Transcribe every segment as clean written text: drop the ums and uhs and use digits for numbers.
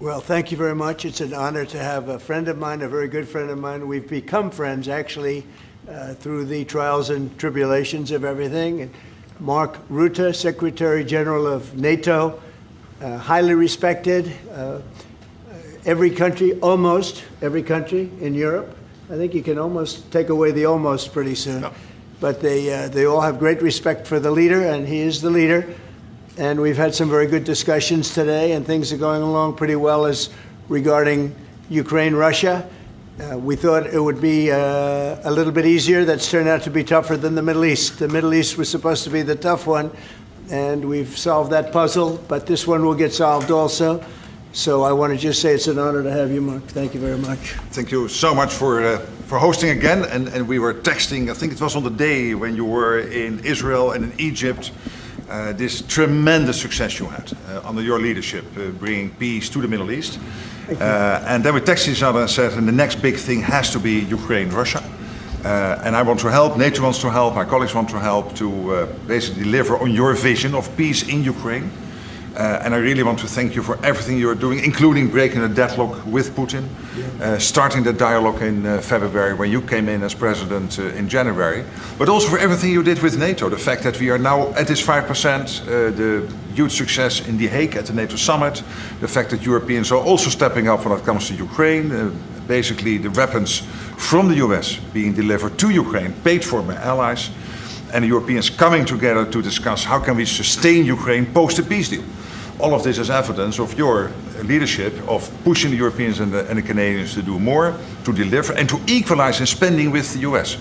Well, thank you very much. It's an honor to have a friend of mine, a very good friend of mine. We've become friends, actually, through the trials and tribulations of everything. And Mark Rutte, Secretary-General of NATO, highly respected. Every country, almost every country in Europe. I think you can almost take away the almost pretty soon. No. But they all have great respect for the leader, and he is the leader. And we've had some very good discussions today, and things are going along pretty well as regarding Ukraine, Russia. We thought it would be a little bit easier. That's turned out to be tougher than the Middle East. The Middle East was supposed to be the tough one, and we've solved that puzzle, but this one will get solved also. So I want to just say it's an honor to have you, Mark. Thank you very much. Thank you so much for hosting again. And we were texting, I think it was on the day when you were in Israel and in Egypt, this tremendous success you had under your leadership, bringing peace to the Middle East. And then we texted each other and said, and the next big thing has to be Ukraine, Russia. And I want to help, NATO wants to help, my colleagues want to help to basically deliver on your vision of peace in Ukraine. And I really want to thank you for everything you're doing, including breaking the deadlock with Putin, starting the dialogue in February when you came in as president in January, but also for everything you did with NATO. The fact that we are now at this 5%, the huge success in The Hague at the NATO summit, the fact that Europeans are also stepping up when it comes to Ukraine, basically the weapons from the US being delivered to Ukraine, paid for by allies, and the Europeans coming together to discuss how can we sustain Ukraine post the peace deal. All of this is evidence of your leadership of pushing the Europeans and the Canadians to do more, to deliver, and to equalize in spending with the US.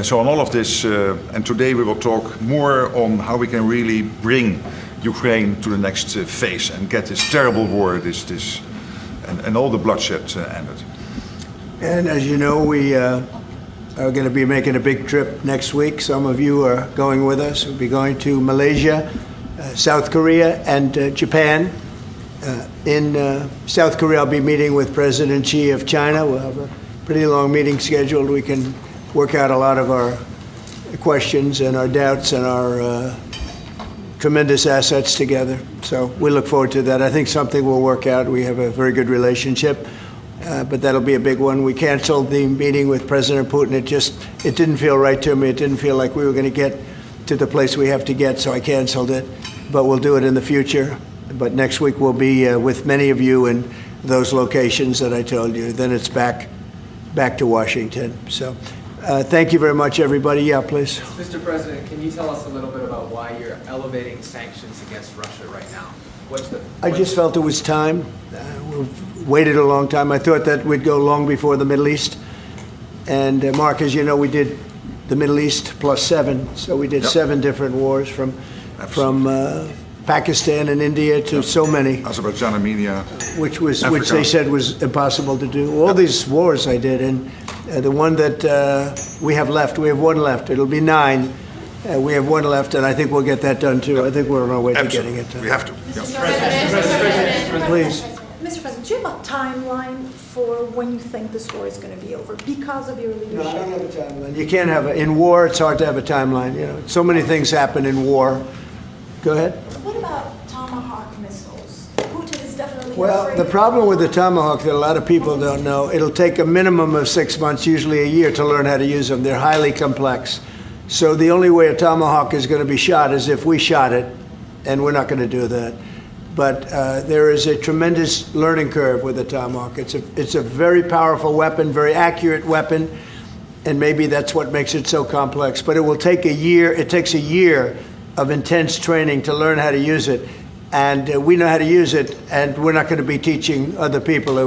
So on all of this, and today we will talk more on how we can really bring Ukraine to the next phase and get this terrible war, and all the bloodshed ended. And as you know, we are going to be making a big trip next week. Some of you are going with us. We'll be going to Malaysia, South Korea, and Japan. In South Korea, I'll be meeting with President Xi of China. We'll have a pretty long meeting scheduled. We can work out a lot of our questions and our doubts and our tremendous assets together. So we look forward to that. I think something will work out. We have a very good relationship. But that'll be a big one. We canceled the meeting with President Putin. It didn't feel right to me. It didn't feel like we were going to get to the place we have to get, so I canceled it. But we'll do it in the future. But next week we'll be with many of you in those locations that I told you. Then it's back to Washington. So thank you very much, everybody. Yeah, please. Mr. President, can you tell us a little bit about why you're elevating sanctions against Russia right now? I just felt it was time. We've waited a long time. I thought that we'd go long before the Middle East. And Mark, as you know, we did the Middle East plus 7. So we did 7 different wars from Pakistan and India to so many. Azerbaijan, Armenia, which they said was impossible to do. All these wars I did, and the one that we have left, we have one left. It'll be 9. We have one left, and I think we'll get that done too. I think we're on our way to getting it done. We have to. Mr. President, please. Mr. President, do you have a timeline for when you think this war is going to be over because of your leadership? No, I don't have a timeline. You can't have in war. It's hard to have a timeline. You know, so many things happen in war. Go ahead. What about Tomahawk missiles? Putin is definitely Well, the problem with the Tomahawk that a lot of people don't know, it'll take a minimum of 6 months, usually a year, to learn how to use them. They're highly complex. So the only way a Tomahawk is going to be shot is if we shot it, and we're not going to do that. But there is a tremendous learning curve with the Tomahawk. It's a very powerful weapon, very accurate weapon, and maybe that's what makes it so complex. But it will take a year. It takes a year of intense training to learn how to use it. And we know how to use it, and we're not going to be teaching other people.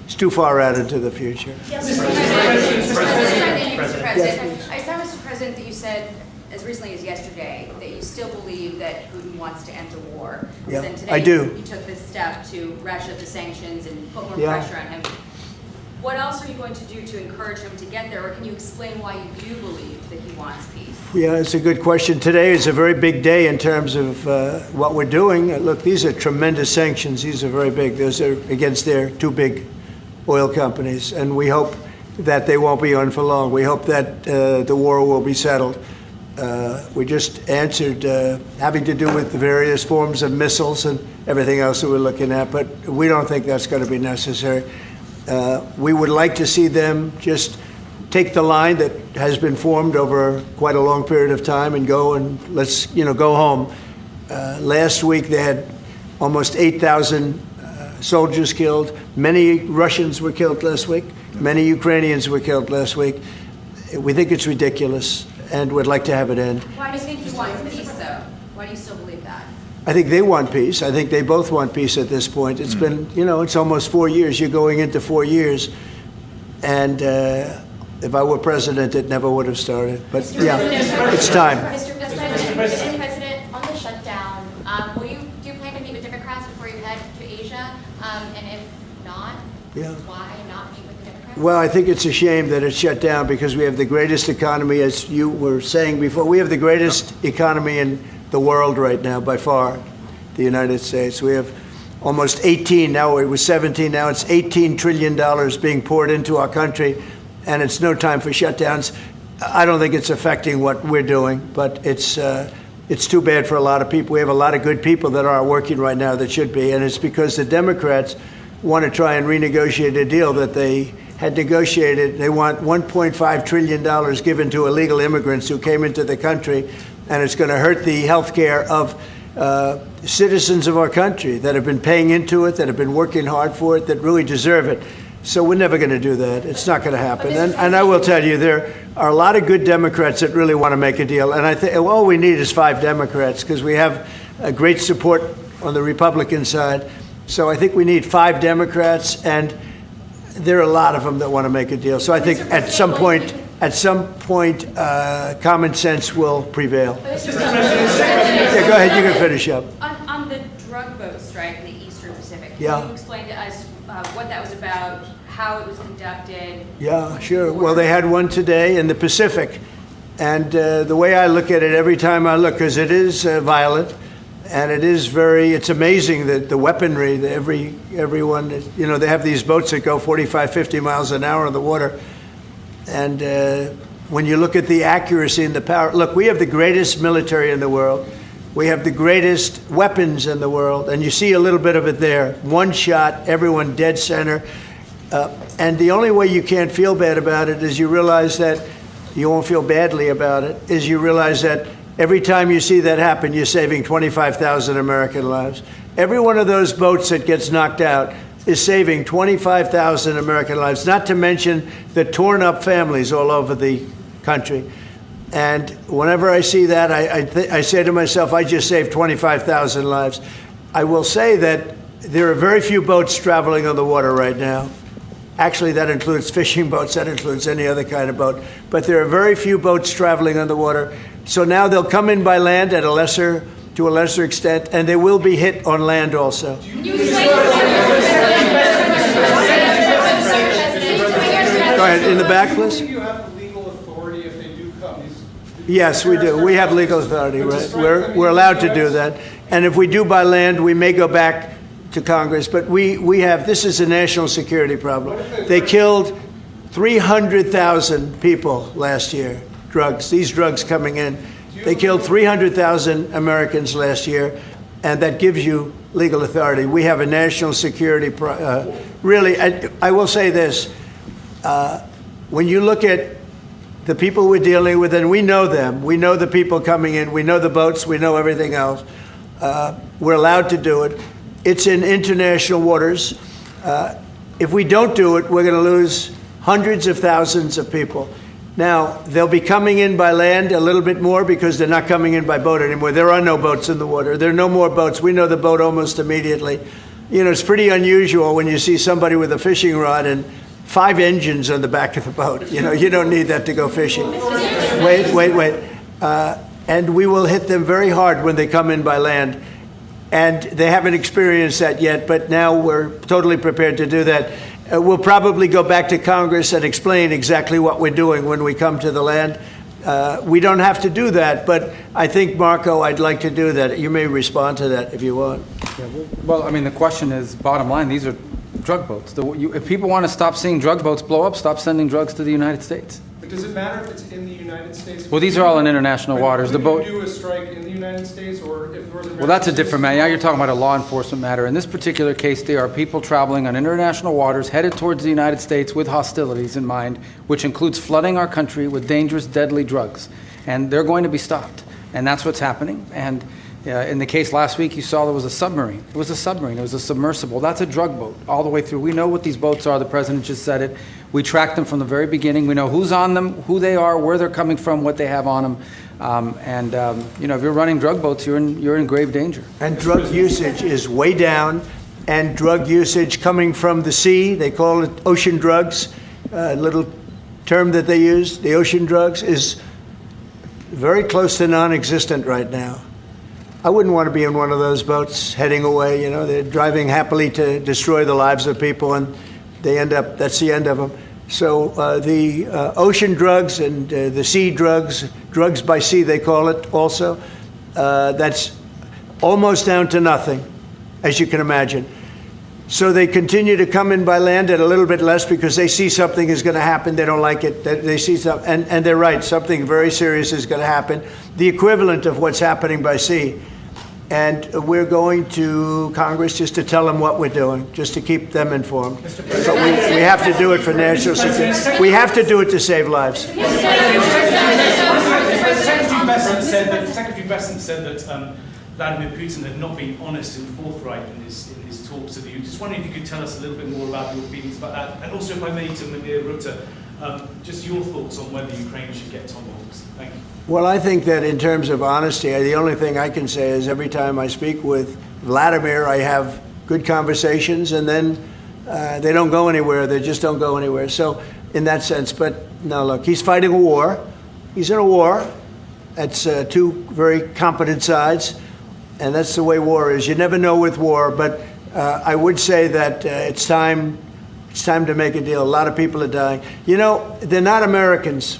It's too far out into the future. Yes, Mr. President. I saw, Mr. President, that you said as recently as yesterday that you still believe that Putin wants to enter war. Yeah, then today I do. You took this step to ratchet up the sanctions and put more pressure on him. What else are you going to do to encourage him to get there, or can you explain why you do believe that he wants peace? Yeah, it's a good question. Today is a very big day in terms of what we're doing. Look, these are tremendous sanctions. These are very big. Those are against their 2 big oil companies, and we hope that they won't be on for long. We hope that the war will be settled. We just answered having to do with the various forms of missiles and everything else that we're looking at, but we don't think that's going to be necessary. We would like to see them just take the line that has been formed over quite a long period of time and go and let's, go home. Last week they had almost 8,000 soldiers killed. Many Russians were killed last week. Many Ukrainians were killed last week. We think it's ridiculous and would like to have it end. Why do you think he wants peace, though? Why do you still believe that? I think they want peace. I think they both want peace at this point. It's been, it's almost 4 years. You're going into 4 years. And if I were president, it never would have started. But it's time. Mr. President, on the shutdown, do you plan to meet with Democrats before you head to Asia? And if not, why not meet with the Democrats? Well, I think it's a shame that it's shut down because we have the greatest economy, as you were saying before. We have the greatest economy in the world right now, by far, the United States. We have almost 18, now it was 17, now it's $18 trillion being poured into our country, and it's no time for shutdowns. I don't think it's affecting what we're doing, but it's too bad for a lot of people. We have a lot of good people that aren't working right now that should be, and it's because the Democrats want to try and renegotiate a deal that they had negotiated. They want $1.5 trillion given to illegal immigrants who came into the country, and it's going to hurt the health care of citizens of our country that have been paying into it, that have been working hard for it, that really deserve it. So we're never going to do that. It's not going to happen. And I will tell you, there are a lot of good Democrats that really want to make a deal. And I think all we need is 5 Democrats because we have a great support on the Republican side. So I think we need 5 Democrats, and there are a lot of them that want to make a deal. So I think at some point, common sense will prevail. Yeah, go ahead. You can finish up. On the drug boat strike in the Eastern Pacific, can Yeah. you explain to us what that was about, how it was conducted? Yeah, sure. Well, they had one today in the Pacific. And the way I look at it every time I look, because it is violent, and it's amazing that the weaponry, that everyone, they have these boats that go 45, 50 miles an hour in the water. And when you look at the accuracy and the power, look, we have the greatest military in the world. We have the greatest weapons in the world. And you see a little bit of it there. One shot, everyone dead center. And the only way you can't feel bad about it is you realize that you won't feel badly about it, is you realize that every time you see that happen, you're saving 25,000 American lives. Every one of those boats that gets knocked out is saving 25,000 American lives, not to mention the torn up families all over the country. And whenever I see that, I say to myself, I just saved 25,000 lives. I will say that there are very few boats traveling on the water right now. Actually, that includes fishing boats, that includes any other kind of boat. But there are very few boats traveling on the water. So now they'll come in by land to a lesser extent, and they will be hit on land also. Can you explain? Go ahead, in the back, please. Do you have the legal authority if they do come? Yes, we do. We have legal authority, right? We're allowed to do that. And if we do by land, we may go back to Congress. But this is a national security problem. They killed 300,000 people last year, these drugs coming in. They killed 300,000 Americans last year, and that gives you legal authority. We have a national security, really, I will say this. When you look at the people we're dealing with, and we know them, we know the people coming in, we know the boats, we know everything else, we're allowed to do it. It's in international waters. If we don't do it, we're going to lose hundreds of thousands of people. Now, they'll be coming in by land a little bit more because they're not coming in by boat anymore. There are no boats in the water. There are no more boats. We know the boat almost immediately. It's pretty unusual when you see somebody with a fishing rod and 5 engines on the back of the boat. You don't need that to go fishing. Wait. And we will hit them very hard when they come in by land. And they haven't experienced that yet, but now we're totally prepared to do that. We'll probably go back to Congress and explain exactly what we're doing when we come to the land. We don't have to do that, but I think, Marco, I'd like to do that. You may respond to that if you want. Yeah, well, I mean, the question is, bottom line, these are drug boats. If people want to stop seeing drug boats blow up, stop sending drugs to the United States. The But does it matter if it's in the United States? Well, these are all in international waters. The boat. Could you do a strike in the United States or if Northern Well, that's a different matter. Now you're talking about a law enforcement matter. In this particular case, there are people traveling on international waters headed towards the United States with hostilities in mind, which includes flooding our country with dangerous, deadly drugs. And they're going to be stopped. And that's what's happening. And in the case last week, you saw there was a submarine. It was a submarine. It was a submersible. That's a drug boat all the way through. We know what these boats are. The president just said it. We track them from the very beginning. We know who's on them, who they are, where they're coming from, what they have on them. If you're running drug boats, you're in grave danger. And drug usage is way down, and drug usage coming from the sea, they call it ocean drugs, a little term that they use, the ocean drugs, is very close to non-existent right now. I wouldn't want to be in one of those boats heading away. You know, they're driving happily to destroy the lives of people, and they end up, that's the end of them. So the ocean drugs and the sea drugs, drugs by sea they call it also, that's almost down to nothing, as you can imagine. So they continue to come in by land at a little bit less because they see something is going to happen. They don't like it. They see something, and they're right. Something very serious is going to happen. The equivalent of what's happening by sea. And we're going to Congress just to tell them what we're doing, just to keep them informed. But we have to do it for national security. We have to do it to save lives. Secretary Besant said that Vladimir Putin had not been honest and forthright in his talks with you. Just wondering if you could tell us a little bit more about your feelings about that. And also, if I may, to Vladimir Rutte, just your thoughts on whether Ukraine should get tomahawks. Thank you. Well, I think that in terms of honesty, the only thing I can say is every time I speak with Vladimir, I have good conversations, and then they don't go anywhere. They just don't go anywhere. So in that sense, but no, look, he's fighting a war. He's in a war. That's two very competent sides, and that's the way war is. You never know with war, but I would say that it's time to make a deal. A lot of people are dying. You know, they're not Americans,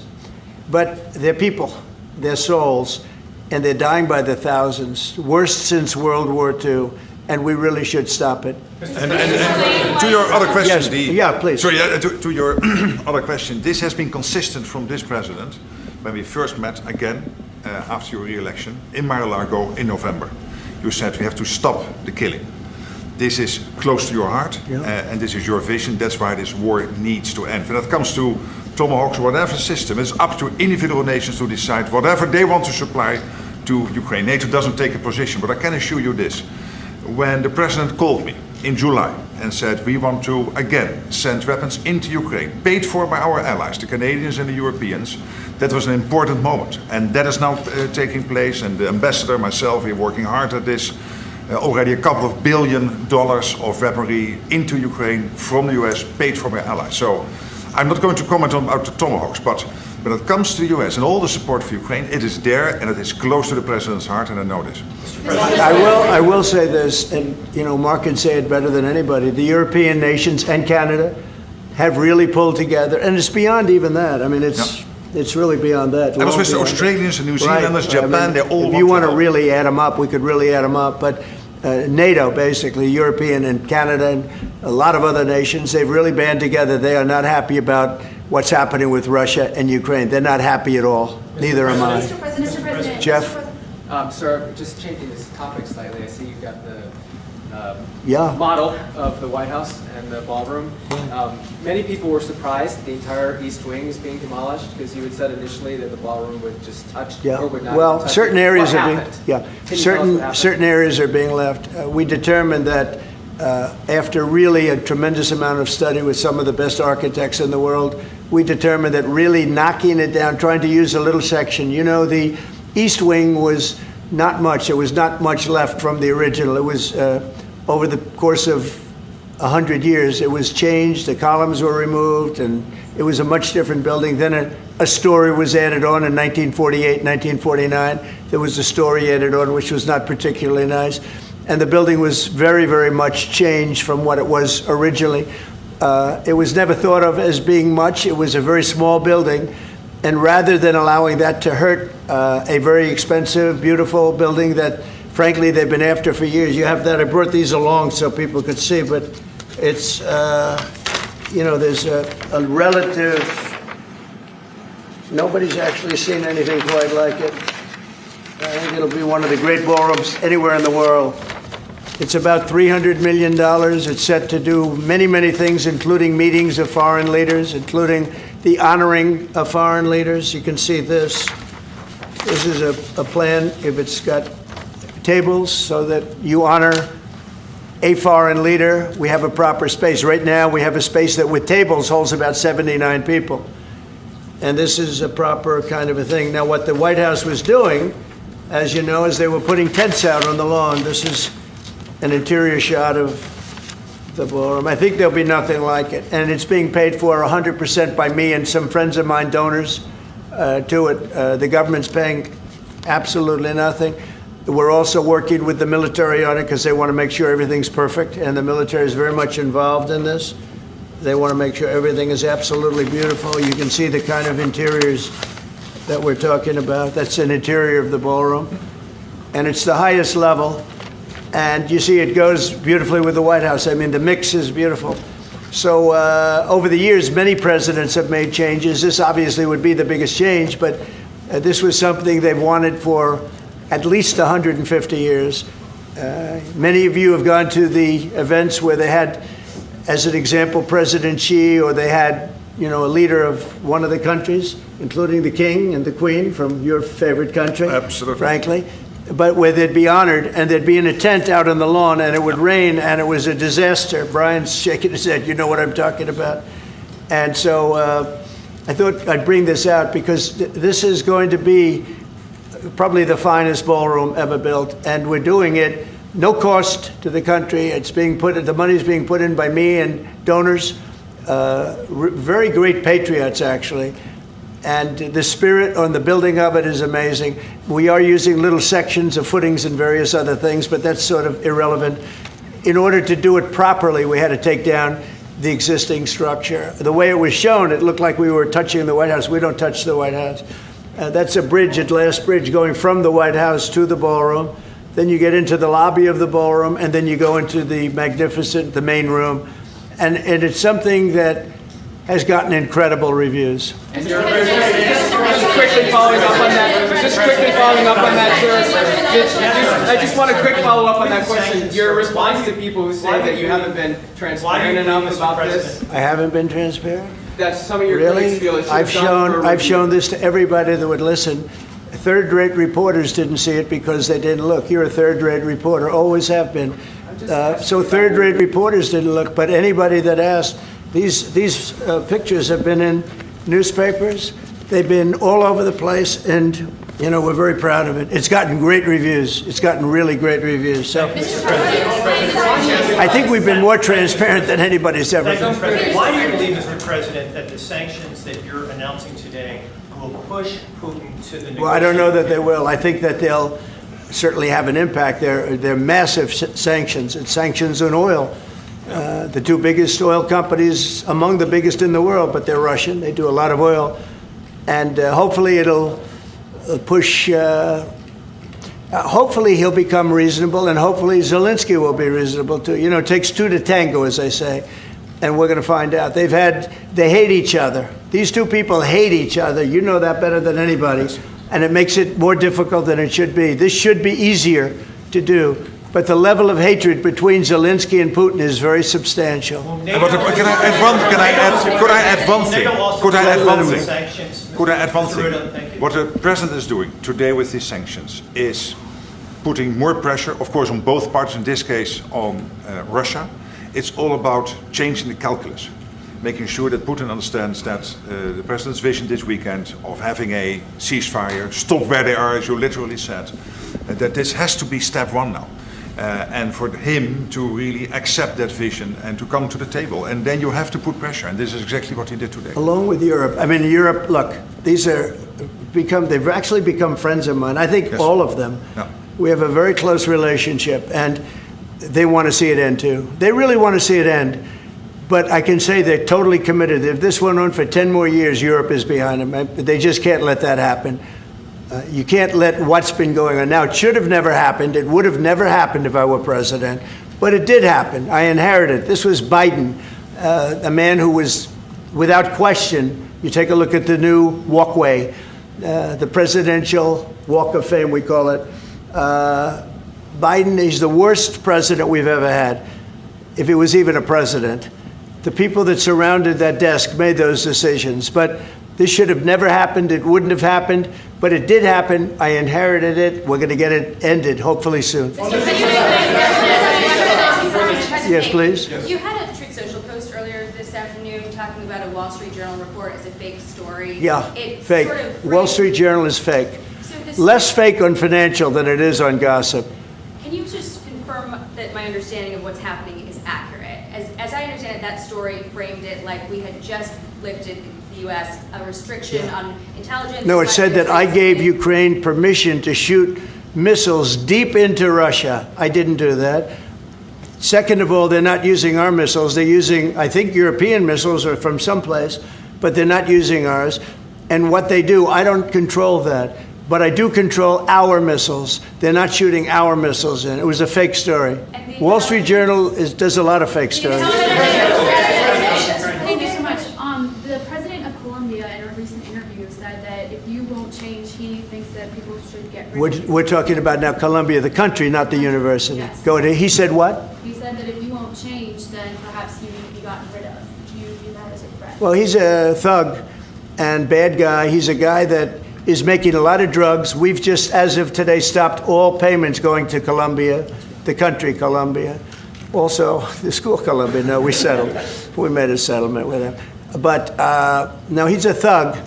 but they're people. They're souls, and they're dying by the thousands, worst since World War II, and we really should stop it. And to your other question, yes. Please. Sorry, to your other question, this has been consistent from this president when we first met again after your re-election in Mar-a-Lago in November. You said we have to stop the killing. This is close to your heart, and this is your vision. That's why this war needs to end. When it comes to tomahawks, whatever system, it's up to individual nations to decide whatever they want to supply to Ukraine. NATO doesn't take a position, but I can assure you this. When the president called me in July and said we want to again send weapons into Ukraine, paid for by our allies, the Canadians and the Europeans, that was an important moment. And that is now taking place, and the ambassador, myself, we're working hard at this. Already a couple of $1 billion of weaponry into Ukraine from the US, paid for by allies. So I'm not going to comment on about the tomahawks, but when it comes to the US and all the support for Ukraine, it is there and it is close to the president's heart, and I know this. I will say this, and you know, Mark can say it better than anybody. The European nations and Canada have really pulled together, and it's beyond even that. I mean, it's really beyond that. I was with the Australians and New Zealanders, Japan, I mean, they all. If you want to really add them up, we could really add them up. But NATO, basically, European and Canada and a lot of other nations, they've really band together. They are not happy about what's happening with Russia and Ukraine. They're not happy at all. Neither am I. Mr. President. Jeff? Sir, just changing this topic slightly, I see you've got the model of the White House and the ballroom. Many people were surprised the entire East Wing is being demolished because you had said initially that the ballroom would just touch or would not. Well, touch certain it. areas What are being happened? certain areas are being left. We determined that after really a tremendous amount of study with some of the best architects in the world, we determined that really knocking it down, trying to use a little section. You know, the East Wing was not much. There was not much left from the original. It was over the course of 100 years, it was changed. The columns were removed, and it was a much different building. Then a story was added on in 1948, 1949. There was a story added on, which was not particularly nice. And the building was very, very much changed from what it was originally. It was never thought of as being much. It was a very small building. And rather than allowing that to hurt a very expensive, beautiful building that, frankly, they've been after for years. You have that. I brought these along so people could see, but it's, you know, there's a relative Nobody's actually seen anything quite like it. I think it'll be one of the great ballrooms anywhere in the world. It's about $300 million. It's set to do many, many things, including meetings of foreign leaders, including the honoring of foreign leaders. You can see this. This is a plan. If it's got tables so that you honor a foreign leader, we have a proper space. Right now, we have a space that with tables holds about 79 people. And this is a proper kind of a thing. Now, what the White House was doing, as you know, is they were putting tents out on the lawn. This is an interior shot of the ballroom. I think there'll be nothing like it. And it's being paid for 100% by me and some friends of mine, donors to it. The government's paying absolutely nothing. We're also working with the military on it because they want to make sure everything's perfect. And the military is very much involved in this. They want to make sure everything is absolutely beautiful. You can see the kind of interiors that we're talking about. That's an interior of the ballroom. And it's the highest level. And you see it goes beautifully with the White House. I mean, the mix is beautiful. So over the years, many presidents have made changes. This obviously would be the biggest change, but this was something they've wanted for at least 150 years. Many of you have gone to the events where they had, as an example, President Xi, or they had, you know, a leader of one of the countries, including the king and the queen from your favorite country. Absolutely. Frankly. But where they'd be honored, and they'd be in a tent out on the lawn, and it would rain, and it was a disaster. Brian's shaking his head. You know what I'm talking about. And so I thought I'd bring this out because this is going to be probably the finest ballroom ever built, and we're doing it no cost to the country. It's being put, the money's being put in by me and donors, very great patriots actually. And the spirit on the building of it is amazing. We are using little sections of footings and various other things, but that's sort of irrelevant. In order to do it properly, we had to take down the existing structure. The way it was shown, it looked like we were touching the White House. We don't touch the White House. That's a bridge, a glass bridge, going from the White House to the ballroom. Then you get into the lobby of the ballroom, and then you go into the magnificent, the main room. And it's something that has gotten incredible reviews. And just quickly following up on that, sir. I just want a quick follow-up on that question. Your response to people who say that you haven't been transparent enough about this? I haven't been transparent? That's some of your critics feel it should have gone for a I've review. shown this to everybody that would listen. Third-rate reporters didn't see it because they didn't look. You're a third-rate reporter, always have been. So third-rate reporters didn't look, but anybody that asked, these pictures have been in newspapers. They've been all over the place, and you know we're very proud of it. It's gotten great reviews. It's gotten really great reviews. So I think we've been more transparent than anybody's ever been. Why do you believe, Mr. President, that the sanctions that you're announcing today will push Putin to the negotiation? Well, I don't know that they will. I think that they'll certainly have an impact. They're massive sanctions. It's sanctions on oil. The two biggest oil companies, among the biggest in the world, but they're Russian. They do a lot of oil. And hopefully it'll push, hopefully he'll become reasonable, and hopefully Zelensky will be reasonable too. You know, it takes two to tango, as they say. And we're going to find out. They hate each other. These two people hate each other. You know that better than anybody. And it makes it more difficult than it should be. This should be easier to do. But the level of hatred between Zelensky and Putin is very substantial. Could I add one thing? What the president is doing today with these sanctions is putting more pressure, of course, on both parties, in this case on Russia. It's all about changing the calculus, making sure that Putin understands that the president's vision this weekend of having a ceasefire, stop where they are, as you literally said, that this has to be step one now. And for him to really accept that vision and to come to the table. And then you have to put pressure, and this is exactly what he did today. Along with Europe. I mean, Europe, look, they've actually become friends of mine. I think yes. All of them. Yeah. We have a very close relationship, and they want to see it end too. They really want to see it end. But I can say they're totally committed. If this went on for 10 more years, Europe is behind them. They just can't let that happen. You can't let what's been going on. Now, it should have never happened. It would have never happened if I were president. But it did happen. I inherited. This was Biden, a man who was without question, you take a look at the new walkway, the presidential walk of fame, we call it. Biden is the worst president we've ever had, if he was even a president. The people that surrounded that desk made those decisions. But this should have never happened. It wouldn't have happened. But it did happen. I inherited it. We're going to get it ended, hopefully soon. Yes, please. You had a Truth Social post earlier this afternoon talking about a Wall Street Journal report as a fake story. Yeah, It fake. sort of Wall Street Journal is fake. So this- Less fake on financial than it is on gossip. Can you just confirm that my understanding of what's happening is accurate? As I understand it, that story framed it like we had just lifted the U.S. a restriction on intelligence. No, it said that I gave Ukraine permission to shoot missiles deep into Russia. I didn't do that. Second of all, they're not using our missiles. They're using, I think, European missiles or from someplace, but they're not using ours. And what they do, I don't control that. But I do control our missiles. They're not shooting our missiles in. It was a fake story. Wall Street Journal does a lot of fake stories. Thank you so much. The president of Colombia in a recent interview said that if you won't change, he thinks that people should get rid of you. We're talking about now Colombia, the country, not the university. Yes. Go ahead. He said what? He said that if you won't change, then perhaps you need to be gotten rid of. Do you view that as a threat? Well, he's a thug and bad guy. He's a guy that is making a lot of drugs. We've just, as of today, stopped all payments going to Colombia, the country Colombia. Also, the school Colombia. No, we settled. We made a settlement with him. But no, he's a thug,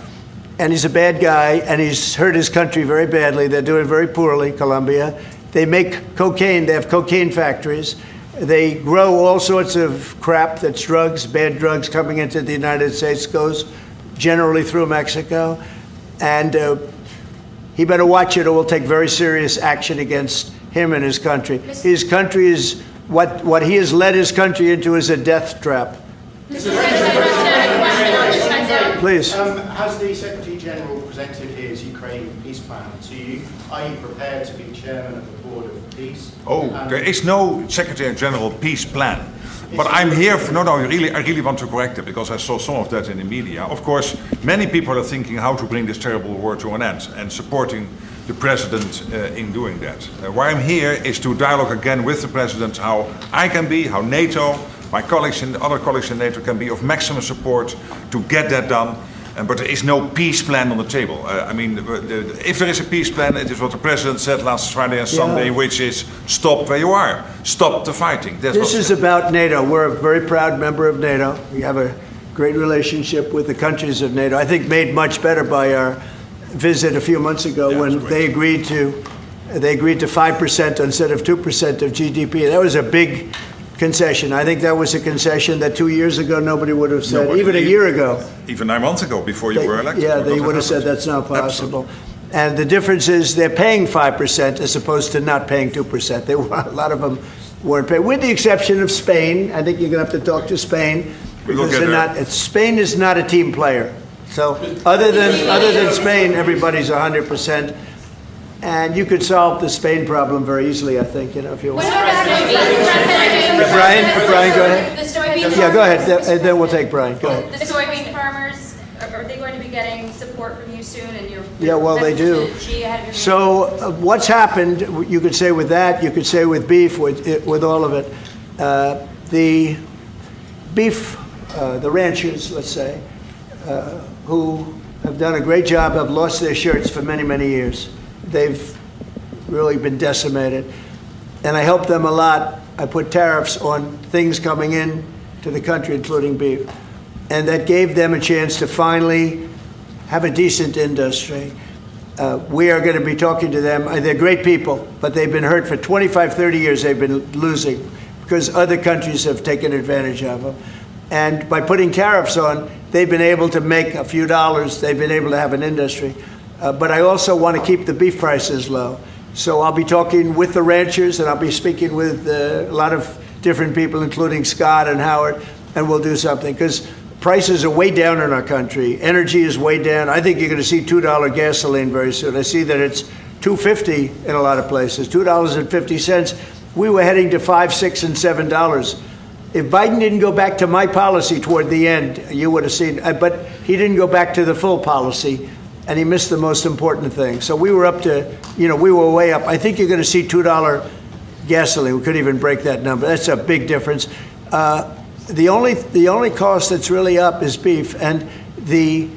and he's a bad guy, and he's hurt his country very badly. They're doing very poorly, Colombia. They make cocaine. They have cocaine factories. They grow all sorts of crap that's drugs, bad drugs coming into the United States, goes generally through Mexico. And he better watch it or we'll take very serious action against him and his country. His country is, what he has led his country into is a death trap. Please. Has the Secretary-General presented his Ukraine peace plan to you? Are you prepared to be chairman of the Board of Peace? Oh, there is no Secretary-General peace plan. But I'm here for, I really want to correct it because I saw some of that in the media. Of course, many people are thinking how to bring this terrible war to an end and supporting the president in doing that. Why I'm here is to dialogue again with the president how I can be, how NATO, my colleagues and other colleagues in NATO can be of maximum support to get that done. But there is no peace plan on the table. If there is a peace plan, it is what the president said last Friday and Sunday, which is stop where you are, stop the fighting. This is about NATO. We're a very proud member of NATO. We have a great relationship with the countries of NATO. I think made much better by our visit a few months ago when they agreed to 5% instead of 2% of GDP. That was a big concession. I think that was a concession that 2 years ago nobody would have said, even a year ago. Even 9 months ago, before you were elected. Yeah, they would have said that's not possible. Absolutely. And the difference is they're paying 5% as opposed to not paying 2%. A lot of them weren't paying, with the exception of Spain. I think you're going to have to talk to Spain because Spain is not a team player. So other than Spain, everybody's 100%. And you could solve the Spain problem very easily, I think, if you want. Brian, go ahead. The soybean Yeah, go ahead. Then we'll take Brian. Go ahead. The soybean farmers, are they going to be getting support from you soon? And Yeah, well, they do. So what's happened, you could say with that, you could say with beef, with all of it. The beef, the ranchers, let's say, who have done a great job, have lost their shirts for many, many years. They've really been decimated. And I helped them a lot. I put tariffs on things coming in to the country, including beef. And that gave them a chance to finally have a decent industry. We are going to be talking to them. They're great people, but they've been hurt for 25, 30 years. They've been losing because other countries have taken advantage of them. And by putting tariffs on, they've been able to make a few dollars. They've been able to have an industry. But I also want to keep the beef prices low. So I'll be talking with the ranchers, and I'll be speaking with a lot of different people, including Scott and Howard, and we'll do something. Because prices are way down in our country. Energy is way down. I think you're going to see $2 gasoline very soon. I see that it's $2.50 in a lot of places, $2.50. We were heading to $5, $6, and $7 If Biden didn't go back to my policy toward the end, you would have seen, but he didn't go back to the full policy, and he missed the most important thing. So we were up to, we were way up. I think you're going to see $2 gasoline. We couldn't even break that number. That's a big difference. The only cost that's really up is beef, and the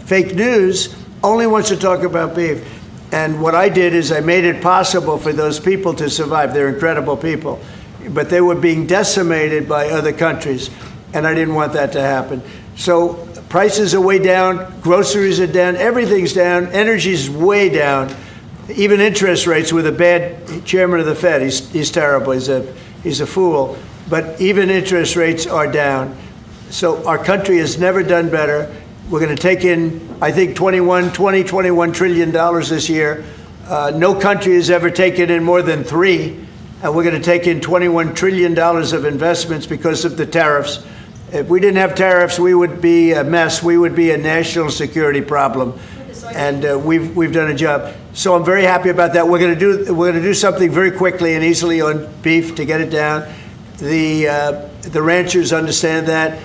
fake news only wants to talk about beef. And what I did is I made it possible for those people to survive. They're incredible people. But they were being decimated by other countries, and I didn't want that to happen. So prices are way down, groceries are down, everything's down, energy's way down. Even interest rates with a bad chairman of the Fed. He's terrible. He's a fool. But even interest rates are down. So our country has never done better. We're going to take in, I think, $21 trillion this year. No country has ever taken in more than $3. And we're going to take in $21 trillion of investments because of the tariffs. If we didn't have tariffs, we would be a mess. We would be a national security problem. And we've done a job. So I'm very happy about that. We're going to do something very quickly and easily on beef to get it down. The ranchers understand that.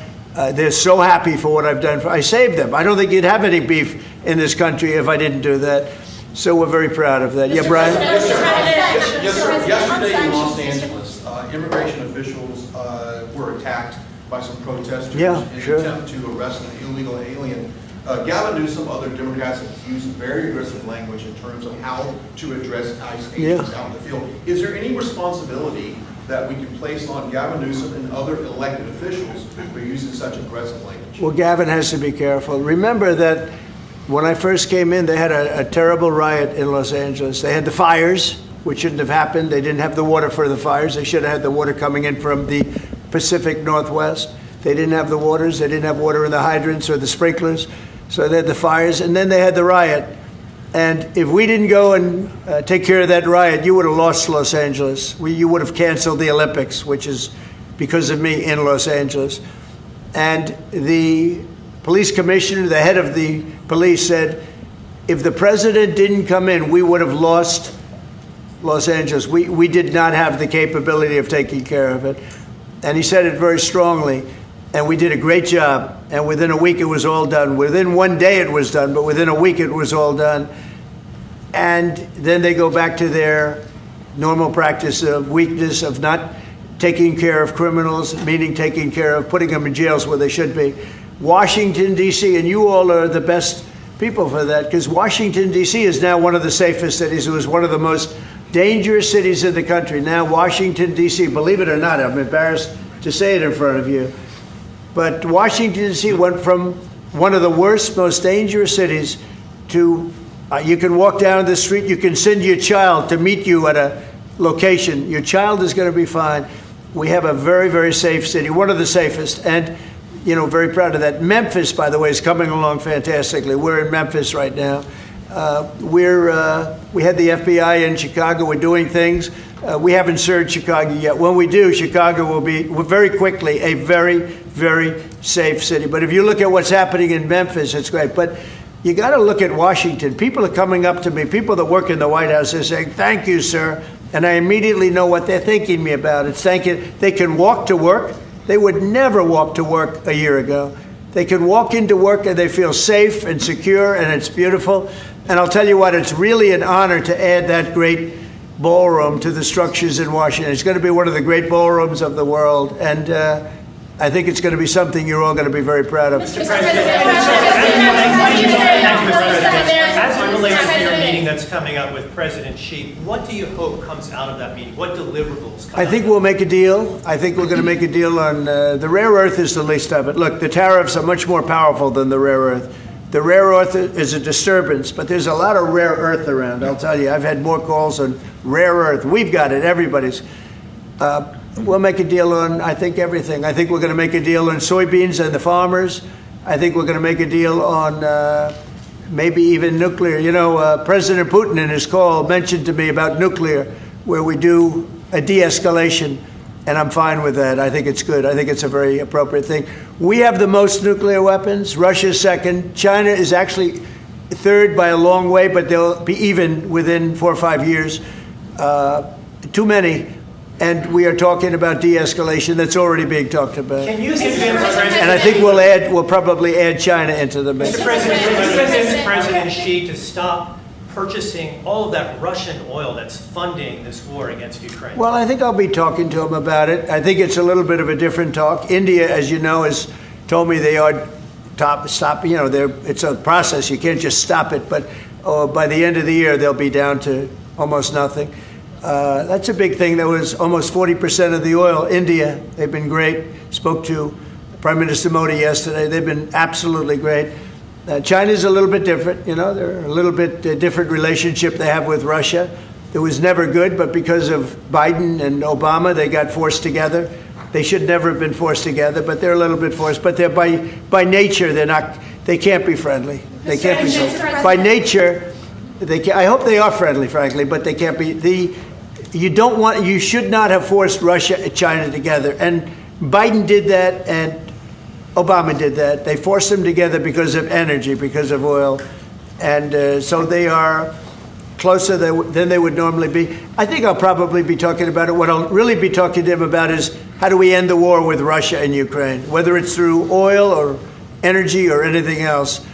They're so happy for what I've done. I saved them. I don't think you'd have any beef in this country if I didn't do that. So we're very proud of that. Yeah, Brian? Yes, sir. Yesterday in Los Angeles, immigration officials were attacked by some protesters in an attempt to arrest an illegal alien. Gavin Newsom, other Democrats have used very aggressive language in terms of how to address ICE agents out in the field. Is there any responsibility that we can place on Gavin Newsom and other elected officials for using such aggressive language? Well, Gavin has to be careful. Remember that when I first came in, they had a terrible riot in Los Angeles. They had the fires, which shouldn't have happened. They didn't have the water for the fires. They should have had the water coming in from the Pacific Northwest. They didn't have the waters. They didn't have water in the hydrants or the sprinklers. So they had the fires, and then they had the riot. And if we didn't go and take care of that riot, you would have lost Los Angeles. You would have canceled the Olympics, which is because of me in Los Angeles. And the police commissioner, the head of the police, said, if the president didn't come in, we would have lost Los Angeles. We did not have the capability of taking care of it. And he said it very strongly. And we did a great job. And within a week, it was all done. Within one day, it was done. But within a week, it was all done. And then they go back to their normal practice of weakness, of not taking care of criminals, meaning taking care of putting them in jails where they should be. Washington, D.C., and you all are the best people for that, because Washington, D.C. is now one of the safest cities. It was one of the most dangerous cities in the country. Now Washington, D.C., believe it or not, I'm embarrassed to say it in front of you, but Washington, D.C. went from one of the worst, most dangerous cities to, you can walk down the street, you can send your child to meet you at a location. Your child is going to be fine. We have a very, very safe city, one of the safest, and very proud of that. Memphis, by the way, is coming along fantastically. We're in Memphis right now. We had the FBI in Chicago. We're doing things. We haven't served Chicago yet. When we do, Chicago will be very quickly a very, very safe city. But if you look at what's happening in Memphis, it's great. But you got to look at Washington. People are coming up to me, people that work in the White House, they're saying, thank you, sir. And I immediately know what they're thanking me about. It's thanking, they can walk to work. They would never walk to work a year ago. They can walk into work and they feel safe and secure, and it's beautiful. And I'll tell you what, it's really an honor to add that great ballroom to the structures in Washington. It's going to be one of the great ballrooms of the world. And I think it's going to be something you're all going to be very proud of. Mr. President, as it relates to your meeting that's coming up with President Xi, what do you hope comes out of that meeting? What deliverables come I think we'll make a deal. I think we're going to make a deal on the rare earth is the least of it. Look, the tariffs are much more powerful than the rare earth. The rare earth is a disturbance, but there's a lot of rare earth around. I'll tell you, I've had more calls on rare earth. We've got it. Everybody's. We'll make a deal on, I think, everything. I think we're going to make a deal on soybeans and the farmers. I think we're going to make a deal on maybe even nuclear. President Putin in his call mentioned to me about nuclear, where we do a de-escalation, and I'm fine with that. I think it's good. I think it's a very appropriate thing. We have the most nuclear weapons. Russia's second. China is actually third by a long way, but they'll be even within 4 or 5 years. Too many. And we are talking about de-escalation that's already being talked about. Can you convince President? And I think we'll probably add China into the mix. Mr. President, can you convince President Xi to stop purchasing all of that Russian oil that's funding this war against Ukraine? Well, I think I'll be talking to him about it. I think it's a little bit of a different talk. India, as you know, has told me they are stop. You know, it's a process. You can't just stop it. But by the end of the year, they'll be down to almost nothing. That's a big thing. That was almost 40% of the oil. India, they've been great. Spoke to Prime Minister Modi yesterday. They've been absolutely great. China's a little bit different. You know, they're a little bit different relationship they have with Russia. It was never good, but because of Biden and Obama, they got forced together. They should never have been forced together, but they're a little bit forced. But they're by nature, they're not. They can't be friendly. They can't be friendly. By nature, they can, I hope they are friendly, frankly, but they can't be. You should not have forced Russia and China together. And Biden did that, and Obama did that. They forced them together because of energy, because of oil. And so they are closer than they would normally be. I think I'll probably be talking about it. What I'll really be talking to him about is how do we end the war with Russia and Ukraine, whether it's through oil or energy or anything else.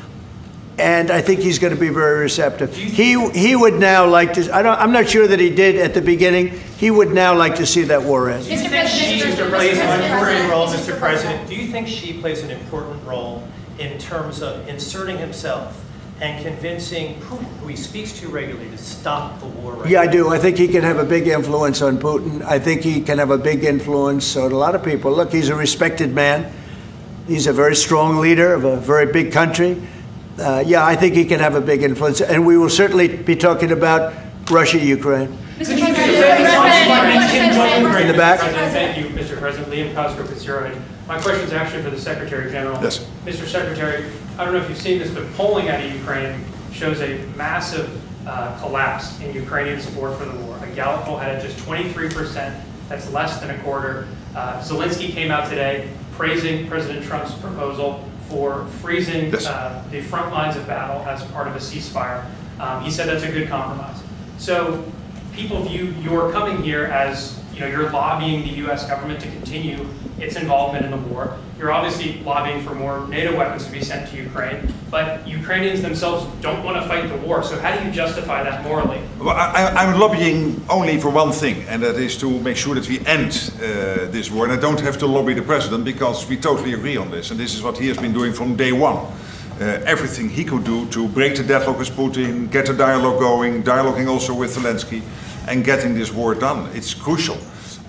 And I think he's going to be very receptive. He would now like to. I'm not sure that he did at the beginning. He would now like to see that war end. Do you think Xi plays an important role, Mr. President? Do you think Xi plays an important role in terms of inserting himself and convincing Putin, who he speaks to regularly, to stop the war right now? Yeah, I do. I think he can have a big influence on Putin. I think he can have a big influence on a lot of people. Look, he's a respected man. He's a very strong leader of a very big country. Yeah, I think he can have a big influence, and we will certainly be talking about Russia, Ukraine. In the back. Thank you, Mr. President. Liam Cosgrove with Zero Hedge. My question is actually for the Secretary-General. Yes. Mr. Secretary, I don't know if you've seen this, but polling out of Ukraine shows a massive collapse in Ukrainian support for the war. A Gallup poll had it just 23%. That's less than a quarter. Zelensky came out today praising President Trump's proposal for freezing the front lines of battle as part of a ceasefire. He said that's a good compromise. So people view your coming here as, you're lobbying the U.S. government to continue its involvement in the war. You're obviously lobbying for more NATO weapons to be sent to Ukraine, but Ukrainians themselves don't want to fight the war. So how do you justify that morally? Well, I'm lobbying only for one thing, and that is to make sure that we end this war. And I don't have to lobby the president because we totally agree on this. And this is what he has been doing from day one. Everything he could do to break the deadlock with Putin, get a dialogue going, dialoguing also with Zelensky, and getting this war done. It's crucial.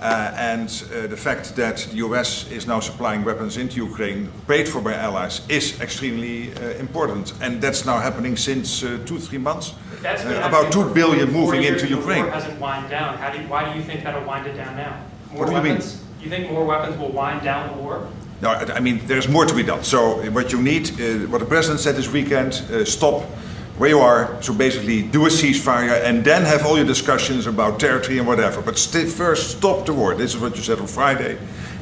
And the fact that the US is now supplying weapons into Ukraine, paid for by allies, is extremely important. And that's now happening since 2-3 months. About 2 billion moving into Ukraine. The war hasn't wind down. Why do you think that'll wind it down now? What do you mean? You think more weapons will wind down the war? No, I mean, there's more to be done. So what you need, what the president said this weekend, stop where you are, so basically do a ceasefire and then have all your discussions about territory and whatever. But first stop the war. This is what you said on Friday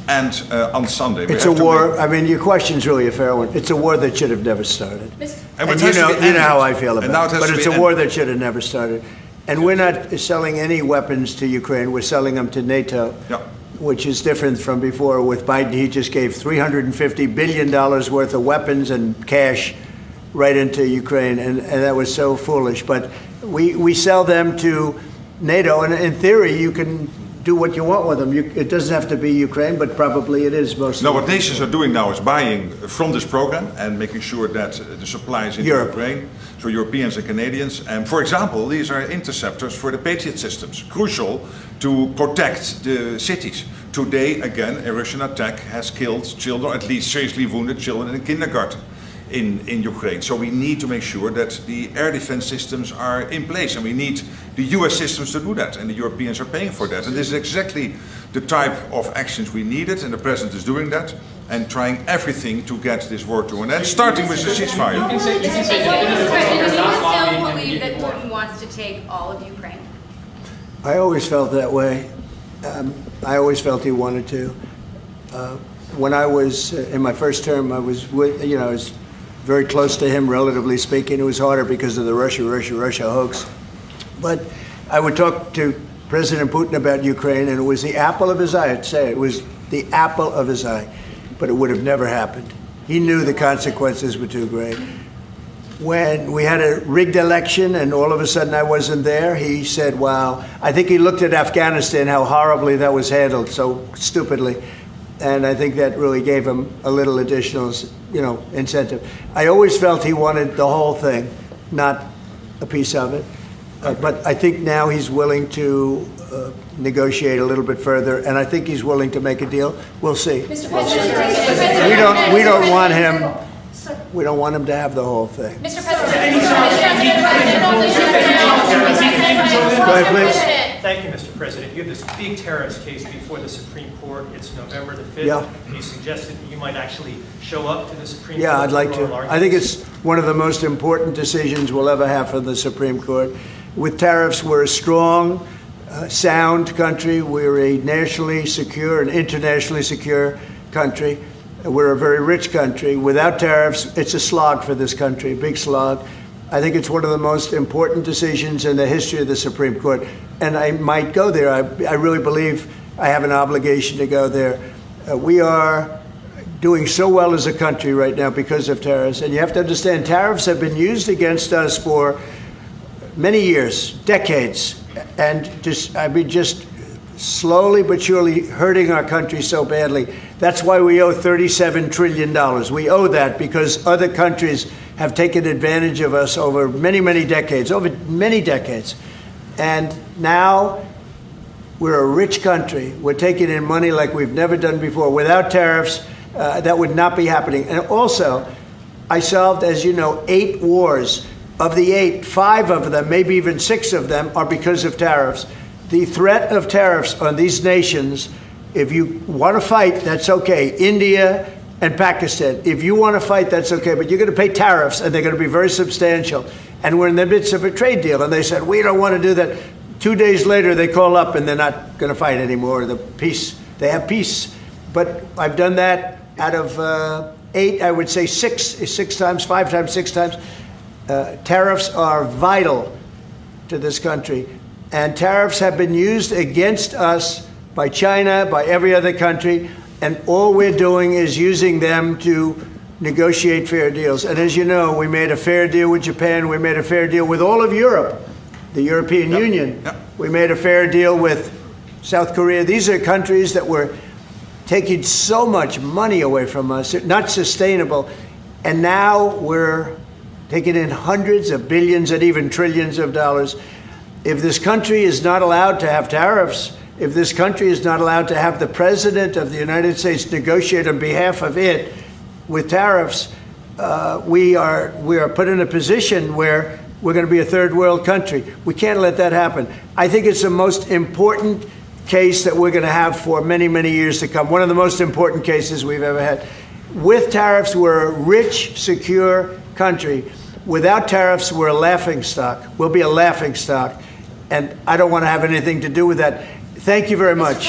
and on Sunday. It's a war. I mean, your question's really a fair one. It's a war that should have never started. And you know how I feel about it. But it's a war ended. that should have never started. And we're not selling any weapons to Ukraine. We're selling them to NATO. Yeah. Which is different from before. With Biden, he just gave $350 billion worth of weapons and cash right into Ukraine, and that was so foolish. But we sell them to NATO, and in theory, you can do what you want with them. It doesn't have to be Ukraine, but probably it is mostly. No, what nations are doing now is buying from this program and making sure that the supplies into Ukraine, so Europeans and Canadians. And for example, these are interceptors for the Patriot systems, crucial to protect the cities. Today, again, a Russian attack has killed children, at least seriously wounded children in a kindergarten in Ukraine. So we need to make sure that the air defense systems are in place, and we need the US systems to do that, and the Europeans are paying for that. And this is exactly the type of actions we needed, and the president is doing that and trying everything to get this war to an end, starting with the ceasefire. Do you still believe that Putin wants to take all of Ukraine? I always felt that way. I always felt he wanted to. When I was in my first term, I was with, I was very close to him, relatively speaking. It was harder because of the Russia hoax. But I would talk to President Putin about Ukraine, and it was the apple of his eye. I'd say it was the apple of his eye, but it would have never happened. He knew the consequences were too great. When we had a rigged election and all of a sudden I wasn't there, he said, wow. I think he looked at Afghanistan, how horribly that was handled, so stupidly. And I think that really gave him a little additional, incentive. I always felt he wanted the whole thing, not a piece of it. But I think now he's willing to negotiate a little bit further, and I think he's willing to make a deal. We'll see. Mr. President, We don't want him. We don't want him to have the whole thing. Mr. President. Go ahead, please. Thank you, Mr. President. You have this big tariffs case before the Supreme Court. It's November the 5th. Yeah. You suggested that you might actually show up to the Supreme Court. Yeah, I'd like for oral to. arguments. I think it's one of the most important decisions we'll ever have from the Supreme Court. With tariffs, we're a strong, sound country. We're a nationally secure and internationally secure country. We're a very rich country. Without tariffs, it's a slog for this country, a big slog. I think it's one of the most important decisions in the history of the Supreme Court. And I might go there. I really believe I have an obligation to go there. We are doing so well as a country right now because of tariffs. And you have to understand, tariffs have been used against us for many years, decades. And just slowly but surely hurting our country so badly. That's why we owe $37 trillion. We owe that because other countries have taken advantage of us over many, many decades, And now we're a rich country. We're taking in money like we've never done before. Without tariffs, that would not be happening. And also, I solved, as you know, 8 wars. Of the 8, 5 of them, maybe even 6 of them, are because of tariffs. The threat of tariffs on these nations, if you want to fight, that's okay. India and Pakistan, if you want to fight, that's okay. But you're going to pay tariffs, and they're going to be very substantial. And we're in the midst of a trade deal. And they said, we don't want to do that. 2 days later, they call up, and they're not going to fight anymore. They have peace. But I've done that out of 8, I would say 6 times, 5 times, 6 times. Tariffs are vital to this country. And tariffs have been used against us by China, by every other country, and all we're doing is using them to negotiate fair deals. And as you know, we made a fair deal with Japan, we made a fair deal with all of Europe, the European Union. We made a fair deal with South Korea. These are countries that were taking so much money away from us, not sustainable, and now we're taking in hundreds of billions and even trillions of dollars. If this country is not allowed to have tariffs, if this country is not allowed to have the President of the United States negotiate on behalf of it with tariffs, we are put in a position where we're going to be a third world country. We can't let that happen. I think it's the most important case that we're going to have for many, many years to come. One of the most important cases we've ever had. With tariffs, we're a rich, secure country. Without tariffs, we're a laughingstock. We'll be a laughingstock. And I don't want to have anything to do with that. Thank you very much.